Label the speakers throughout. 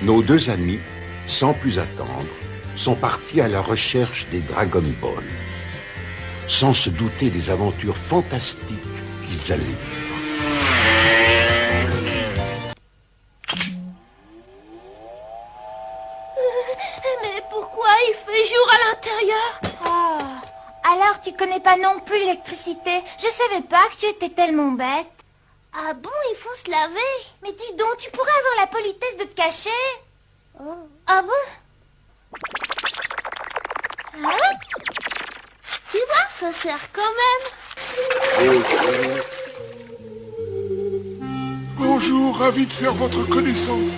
Speaker 1: nos deux amis, sans plus attendre, sont partis à la recherche des Dragon Ball, sans se douter des aventures fantastiques qu'ils allaient vivre.
Speaker 2: Mais pourquoi il fait jour à l'intérieur?
Speaker 3: Oh, alors tu connais pas non plus l'électricité. Je savais pas que tu étais tellement bête.
Speaker 2: Ah bon, il faut se laver?
Speaker 3: Mais dis donc, tu pourrais avoir la politesse de te cacher.
Speaker 2: Oh. Ah bon? Hein? Tu vois, ça sert quand même.
Speaker 4: Bonjour, ravi de faire votre connaissance.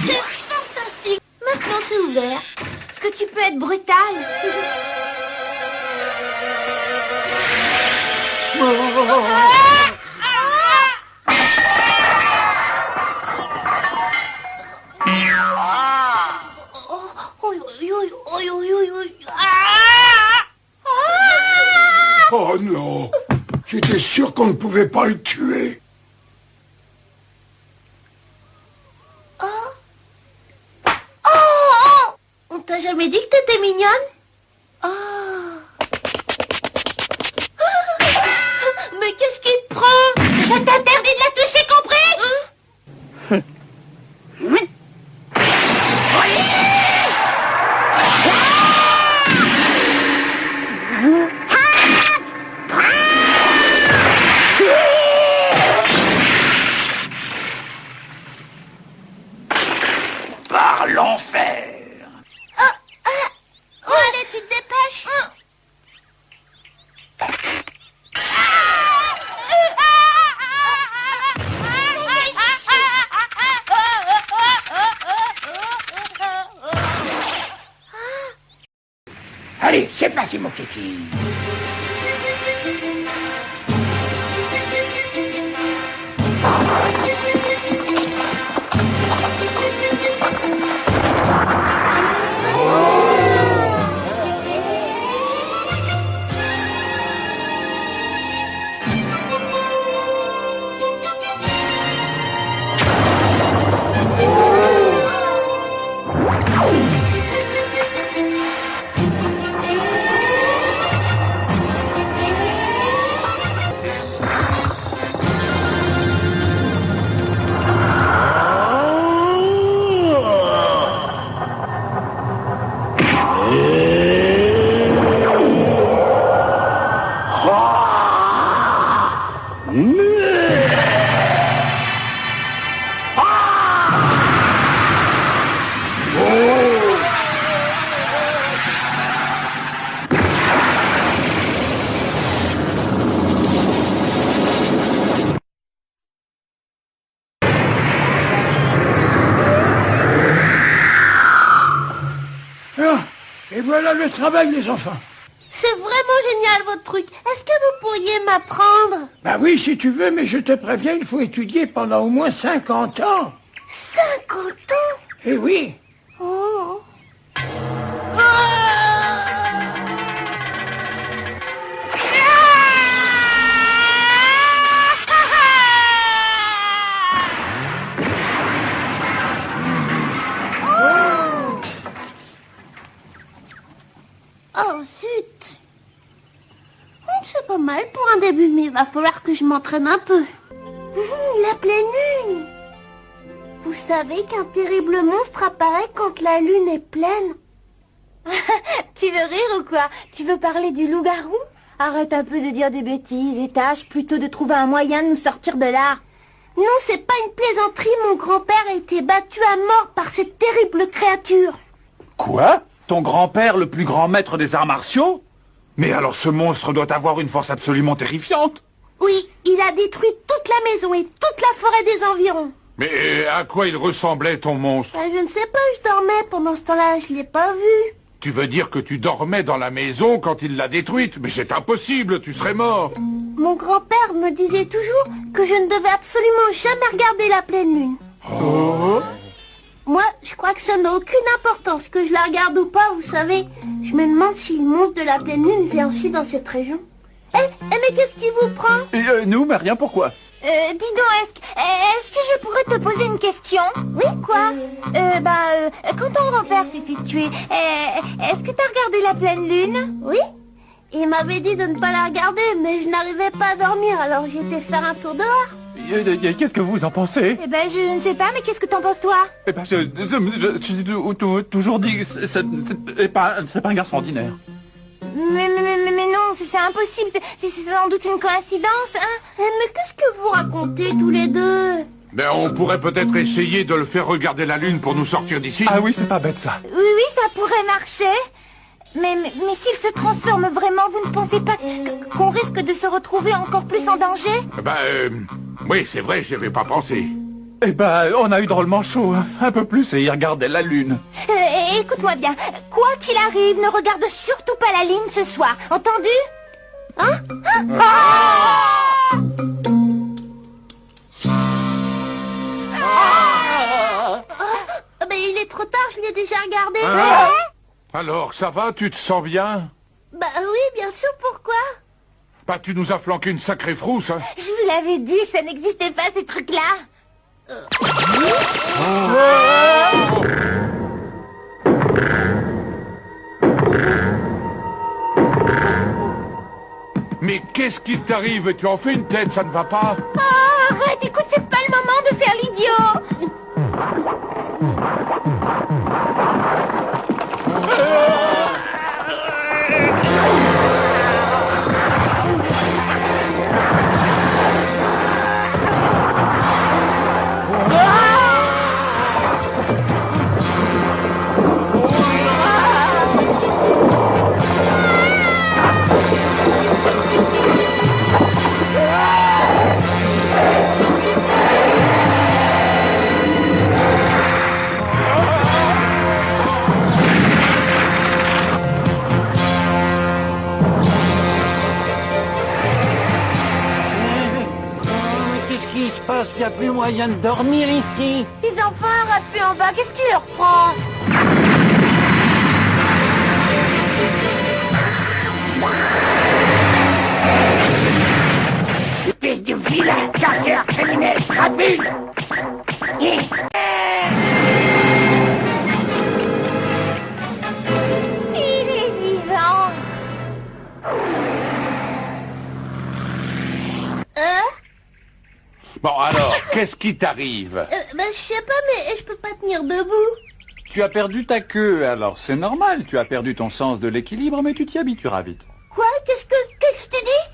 Speaker 2: C'est fantastique. Maintenant c'est ouvert.
Speaker 3: Est-ce que tu peux être brutal?
Speaker 4: Oh non! J'étais sûr qu'on ne pouvait pas le tuer.
Speaker 2: On t'a jamais dit que t'étais mignonne? Mais qu'est-ce qui te prend?
Speaker 3: Je t'interdis de la toucher, compris?
Speaker 5: Par l'enfer.
Speaker 2: Oh, allez, tu te dépêches.
Speaker 5: Allez, c'est parti, mon kiki.
Speaker 4: Ah, et voilà le travail des enfants.
Speaker 2: C'est vraiment génial votre truc. Est-ce que vous pourriez m'apprendre?
Speaker 4: Bah oui, si tu veux, mais je te préviens, il faut étudier pendant au moins 50 ans.
Speaker 2: 50 ans?
Speaker 4: Eh oui.
Speaker 2: Oh. Oh zut! C'est pas mal pour un début, mais il va falloir que je m'entraîne un peu. La pleine lune! Vous savez qu'un terrible monstre apparaît quand la lune est pleine?
Speaker 3: Tu veux rire ou quoi? Tu veux parler du loup-garou? Arrête un peu de dire des bêtises et tâche plutôt de trouver un moyen de nous sortir de là.
Speaker 2: Non, c'est pas une plaisanterie, mon grand-père a été battu à mort par cette terrible créature.
Speaker 5: Quoi? Ton grand-père, le plus grand maître des arts martiaux? Mais alors ce monstre doit avoir une force absolument terrifiante.
Speaker 2: Oui, il a détruit toute la maison et toute la forêt des environs.
Speaker 5: Mais à quoi il ressemblait ton monstre?
Speaker 2: Je ne sais pas, je dormais pendant ce temps-là, je l'ai pas vu.
Speaker 5: Tu veux dire que tu dormais dans la maison quand il l'a détruite? Mais c'est impossible, tu serais mort.
Speaker 2: Mon grand-père me disait toujours que je ne devais absolument jamais regarder la pleine lune.
Speaker 5: Oh.
Speaker 2: Moi, je crois que ça n'a aucune importance que je la regarde ou pas, vous savez. Je me demande si le monstre de la pleine lune vient aussi dans cette région. Mais qu'est-ce qui vous prend?
Speaker 6: Nous, mais rien, pourquoi?
Speaker 3: Dis donc, est-ce que je pourrais te poser une question?
Speaker 2: Oui, quoi?
Speaker 3: Quand ton grand-père s'est fait tuer, est-ce que t'as regardé la pleine lune?
Speaker 2: Oui. Il m'avait dit de ne pas la regarder, mais je n'arrivais pas à dormir, alors j'ai été faire un tour dehors.
Speaker 6: Qu'est-ce que vous en pensez?
Speaker 3: Je ne sais pas, mais qu'est-ce que t'en penses, toi?
Speaker 6: Je suis toujours dit que c'est pas un garçon ordinaire.
Speaker 3: Mais non, c'est impossible, c'est sans doute une coïncidence, hein?
Speaker 2: Mais qu'est-ce que vous racontez tous les deux?
Speaker 5: Ben on pourrait peut-être essayer de le faire regarder la lune pour nous sortir d'ici.
Speaker 6: Ah oui, c'est pas bête ça.
Speaker 3: Oui, ça pourrait marcher. Mais s'il se transforme vraiment, vous ne pensez pas qu'on risque de se retrouver encore plus en danger?
Speaker 5: Oui, c'est vrai, j'y avais pas pensé.
Speaker 6: On a eu drôlement chaud, hein. Un peu plus et il regardait la lune.
Speaker 3: Écoute-moi bien, quoi qu'il arrive, ne regarde surtout pas la ligne ce soir, entendu? Hein?
Speaker 2: Il est trop tard, je l'ai déjà regardé.
Speaker 5: Alors, ça va, tu te sens bien?
Speaker 2: Oui, bien sûr, pourquoi?
Speaker 5: Tu nous as flanqué une sacrée frousse, hein.
Speaker 3: Je vous l'avais dit que ça n'existait pas, ces trucs-là.
Speaker 5: Mais qu'est-ce qui t'arrive? Tu en fais une tête, ça ne va pas?
Speaker 3: Arrête, écoute, c'est pas le moment de faire l'idiot.
Speaker 7: Il n'y a plus moyen de dormir ici.
Speaker 3: Les enfants rappelés en bas, qu'est-ce qui leur prend?
Speaker 7: Espèce de vilain casseur criminel, rapide!
Speaker 3: Il est vivant.
Speaker 5: Bon alors, qu'est-ce qui t'arrive?
Speaker 2: Je sais pas, mais je peux pas tenir debout.
Speaker 6: Tu as perdu ta queue, alors c'est normal. Tu as perdu ton sens de l'équilibre, mais tu t'y habitueras vite.
Speaker 2: Quoi? Qu'est-ce que tu dis?